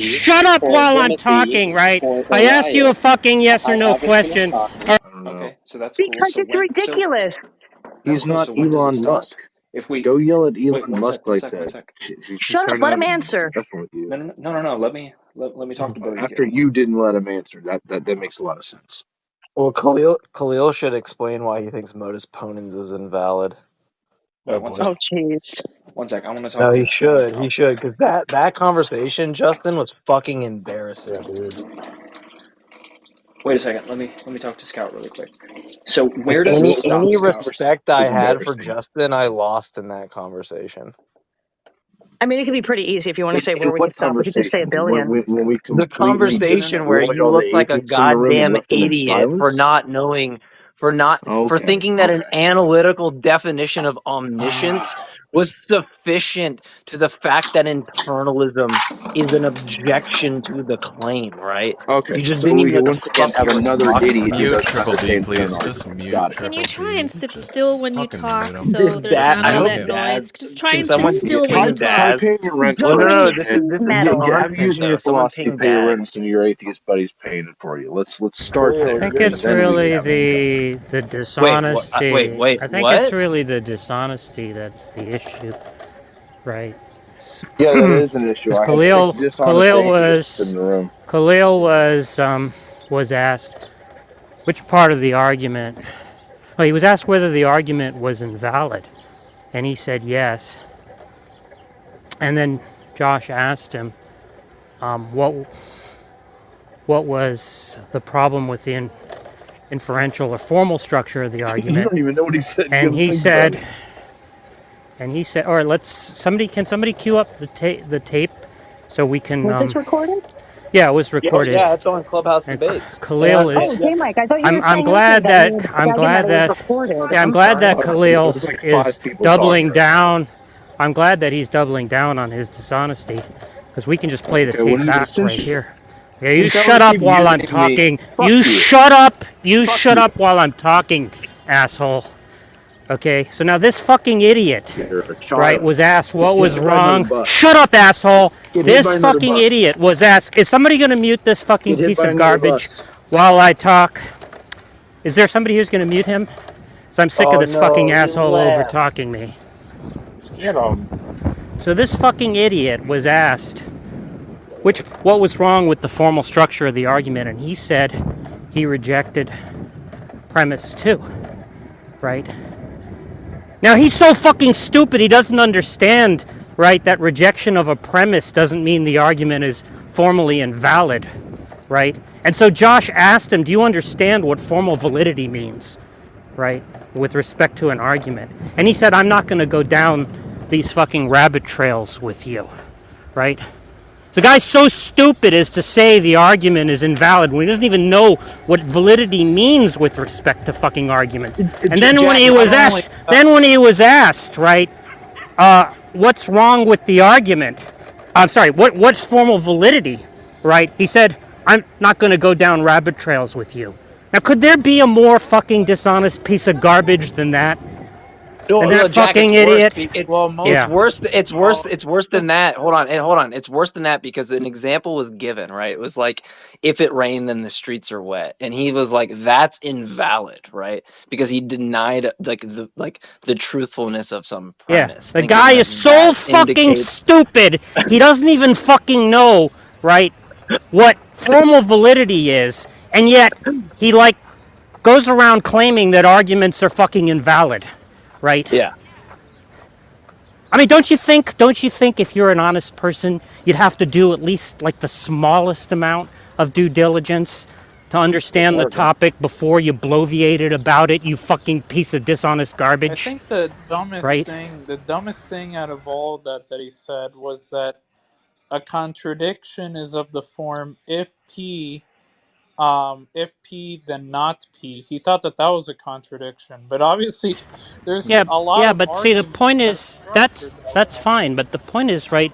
Shut up while I'm talking, right? I asked you a fucking yes or no question. I don't know. Okay, so that's cool. Because So it's ridiculous. He's not So when does it Elon stop? Musk. If we Go yell at wait, Elon one Musk sec, one like sec, one that. sec. She's Shut up, trying let to him have a answer. discussion with you. No. Let me talk to both of you. After you didn't let him answer, that makes a lot of sense. Well, Khalil should explain why he thinks modus ponens is invalid. Wait, one Oh, sec. jeez. One sec. I want to No, talk he to. should. He should, because that conversation, Justin, was fucking embarrassing, dude. Wait a second. Let me talk to Scout really quick. So Like where does it stop, any Scout? respect It was I had for embarrassing. Justin, I lost in that conversation. I mean, it could be pretty easy if you want to say In where we what could stop. We could just say a conversation? billion. When we The completely conversation where destroyed you all the looked like a atheists in the room and goddamn left them in idiot for silence? not knowing, for Okay, thinking that an okay. analytical definition of omniscience was sufficient to the fact that internalism is an objection to the claim, right? Okay, You just so didn't we even know can what the once again fuck have you were another talking idiot who about. Mute doesn't Triple B, understand fair please. Just argument. mute Got it. Can you Triple try B. and sit Just still when you fucking mute talk him. so there's Dad, not I all hope that Dad. noise? Just try Can and sit someone still when Try you ping try talk. Dad? paying your rent Well, for no, me, no. Totally This is sheet this is the metal. I'm content using though. your Someone philosophy. ping Pay your Dad. rent instead of your atheist buddies paying it for you. Let's start Cool. I there, You're think good. and it's then we can really have a discussion. the Wait, what? Wait, dishonesty. wait, I think it's what? really the dishonesty that's the issue, right? Yeah, that is an issue. Because I have six dishonest atheists in the room. Khalil was asked which part of the argument. Well, he was asked whether the argument was invalid, and he said yes. And then Josh asked him what was the problem with the inferential or formal structure of the You argument, don't even know what he said. You and gotta he think about said, it. all right, can somebody cue up the tape so we can Was this recorded? yeah, it was Oh recorded. yeah, it's on Clubhouse And Debates. Khalil Oh, is J Mike, I thought you were I'm saying earlier glad that that you were I'm bragging that glad it was that recorded. yeah, I'm I'm glad sorry. that All right, Khalil there's like is 5 people talking doubling right now. down. I'm glad that he's doubling down on his dishonesty, because we can just play the Okay, well tape then back right since here. Yeah, you since y'all shut up keep while I'm muting me, talking. fuck you, You fuck shut you. up while I'm talking, asshole. Okay, so now this fucking idiot, You're a right, child. was asked what Get was hit by another wrong. bus. Shut up, asshole. Get hit by This another fucking bus. idiot was asked, is somebody gonna mute this fucking Get hit piece by of another garbage bus. while I talk? Is there somebody who's gonna mute him? So I'm sick of Oh this fucking no, he asshole over left. talking me. Get him. So this fucking idiot was asked what was wrong with the formal structure of the argument, and he said he rejected premise 2, right? Now he's so fucking stupid he doesn't understand, right, that rejection of a premise doesn't mean the argument is formally invalid, right? And so Josh asked him, do you understand what formal validity means, right, with respect to an argument? And he said, I'm not going to go down these fucking rabbit trails with you, right? The guy's so stupid as to say the argument is invalid when he doesn't even know what validity means with respect to fucking arguments. And then when Jack, he was asked, right, what's wrong with the argument? I'm sorry, what's formal validity, right? He said, I'm not going to go down rabbit trails with you. Now, could there be a more fucking dishonest piece of garbage than that? no, Than that no, Jack, it's fucking worse. idiot? It's Yeah. worse. It's worse. It's worse than that. Hold on. It's worse than that because an example was given. Right? It was like, if it rained, then the streets are wet, and he was like, "That's invalid," right? Because he denied the truthfulness of some Yeah, premise, the thinking guy that is so that fucking indicates. stupid. He doesn't even fucking know, right, what formal validity is, and yet he like goes around claiming that arguments are fucking invalid, right? Yeah. I mean, don't you think if you're an honest person, you'd have to do at least like the smallest amount of due diligence to understand the topic before you bloviated about it, you fucking piece of dishonest I garbage, think the right? dumbest thing out of all that he said was that a contradiction is of the form if P then not P. He thought that was a contradiction, but obviously there's Yeah, a lot yeah, of but see, the argument point that's is structured like that's that. fine. But the point is, right?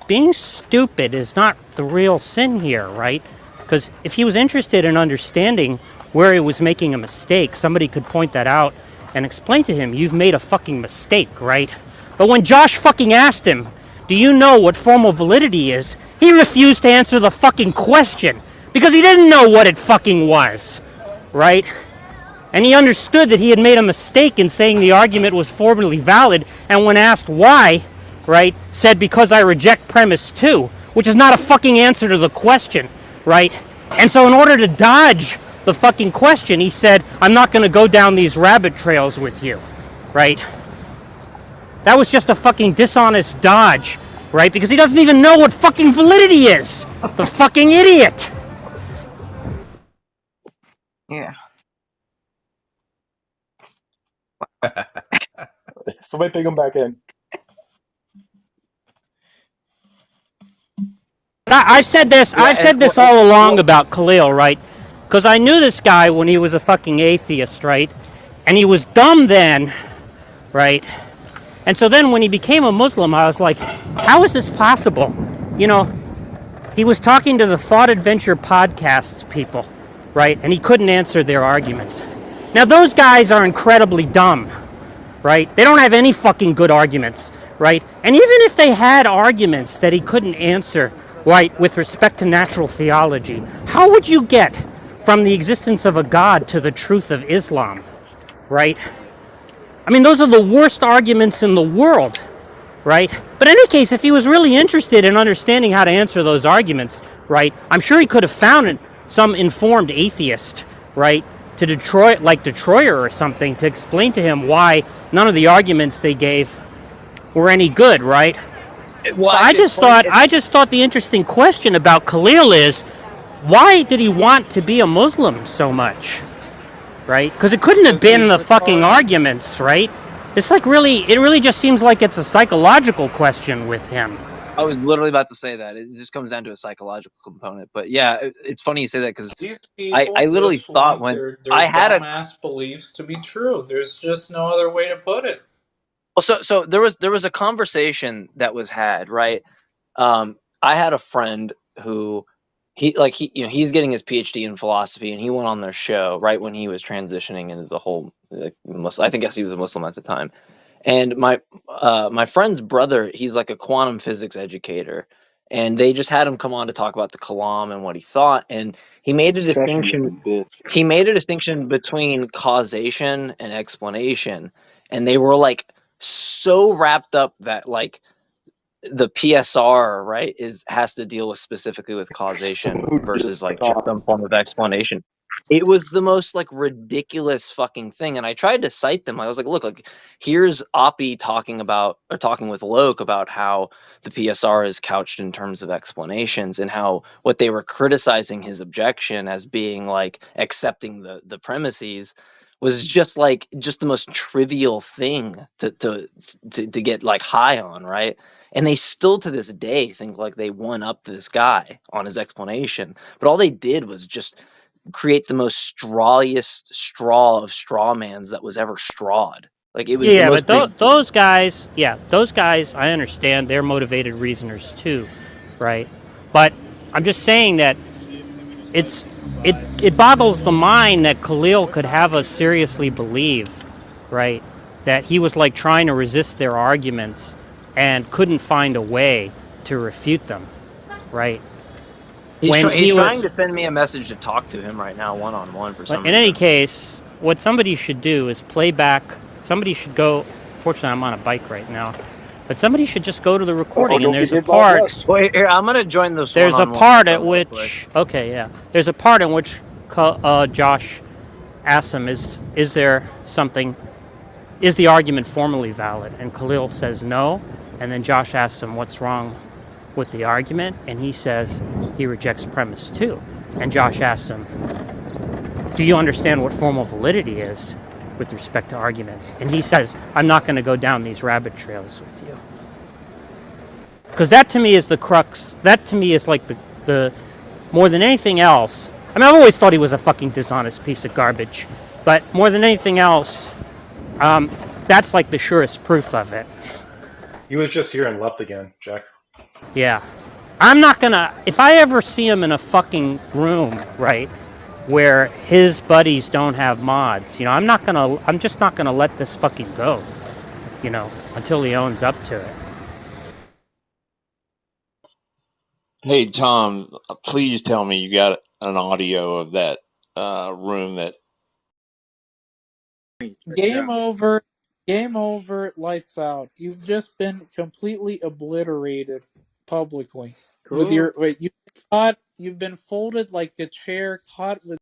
Being stupid is not the real sin here, right? Because if he was interested in understanding where he was making a mistake, somebody could point that out and explain to him, "You've made a fucking mistake," right? But when Josh fucking asked him, do you know what formal validity is? He refused to answer the fucking question because he didn't know what it fucking was, right? And he understood that he had made a mistake in saying the argument was formally valid, and when asked why, right, said because I reject premise 2, which is not a fucking answer to the question, right? And so in order to dodge the fucking question, he said, I'm not going to go down these rabbit trails with you, right? That was just a fucking dishonest dodge, right? Because he doesn't even know what fucking validity is. The fucking idiot. Yeah. Somebody pick him back in. I've said this. Yeah, I've said this all along about Khalil, right? Because I knew this guy when he was a fucking atheist, right? And he was dumb then, right? And so then when he became a Muslim, I was like, how is this possible? You know, he was talking to the Thought Adventure podcasts people, right? And he couldn't answer their arguments. Now those guys are incredibly dumb, right? They don't have any fucking good arguments, right? And even if they had arguments that he couldn't answer, right, with respect to natural theology, how would you get from the existence of a God to the truth of Islam, right? I mean, those are the worst arguments in the world, right? But in any case, if he was really interested in understanding how to answer those arguments, right, I'm sure he could have found some informed atheist, right, to Detroit, like Detroiter or something, to explain to him why none of the arguments they gave were any good, right? Well, So I just thought the interesting question about Khalil is, why did he want to be a Muslim so much, right? Because it couldn't have been the fucking arguments, right? It's like it really just seems like it's a psychological question with him. I was literally about to say that. It just comes down to a psychological component. But yeah, it's funny you say that because These people I literally just thought want when their I had a dumbass beliefs to be true. There's just no other way to put it. well, so there was a conversation that was had, right? I had a friend who he's getting his PhD in philosophy, and he went on their show right when he was transitioning into the whole Muslim. I guess he was a Muslim at the time. And my friend's brother, he's like a quantum physics educator, and they just had him come on to talk about the Kalam and what he thought, and he made a distinction. Bitch. He made a distinction between causation and explanation, and they were like so wrapped up that like the PSR, right, has to deal with specifically with causation Who versus just like just thought? some form of explanation. It was the most like ridiculous fucking thing. And I tried to cite them. I was like, here's Oppie talking with Loke about how the PSR is couched in terms of explanations, and how what they were criticizing his objection as being like accepting the premises was just the most trivial thing to get like high on, right? And they still to this day think like they one up this guy on his explanation. But all they did was just create the most strawiest straw of straw mans that was ever strawed. Like it was the Yeah, most but those guys, I understand they're motivated reasoners too, right? But I'm just saying that it boggles the mind that Khalil could have us seriously believe, right, that he was like trying to resist their arguments and couldn't find a way to refute them, right? he's trying to send me a message to talk to him right now, one on one for some reason. In any case, what somebody should do is play back. Somebody should go. Fortunately, I'm on a bike right now, but somebody should just go to the recording. And there's a part. Wait, here I'm gonna join this. There's a part at which. Okay, yeah. There's a part in which Josh asks him, "Is there something? Is the argument formally valid?" And Khalil says no. And then Josh asks him, "What's wrong with the argument?" And he says he rejects premise 2. And Josh asks him, "Do you understand what formal validity is with respect to arguments?" And he says, "I'm not going to go down these rabbit trails with you." Because that to me is the crux. That to me is like the more than anything else. I mean, I've always thought he was a fucking dishonest piece of garbage. But more than anything else, that's like the surest proof of it. He was just here and left again, Jack. Yeah. I'm not gonna, if I ever see him in a fucking room, right, where his buddies don't have mods, I'm just not gonna let this fucking go, until he owns up to it. Hey Tom, please tell me you got an audio of that room that. Game over. Game over. Lights out. You've just been completely obliterated publicly with Cool. your. Wait, you've been caught. You've been folded like a chair, caught with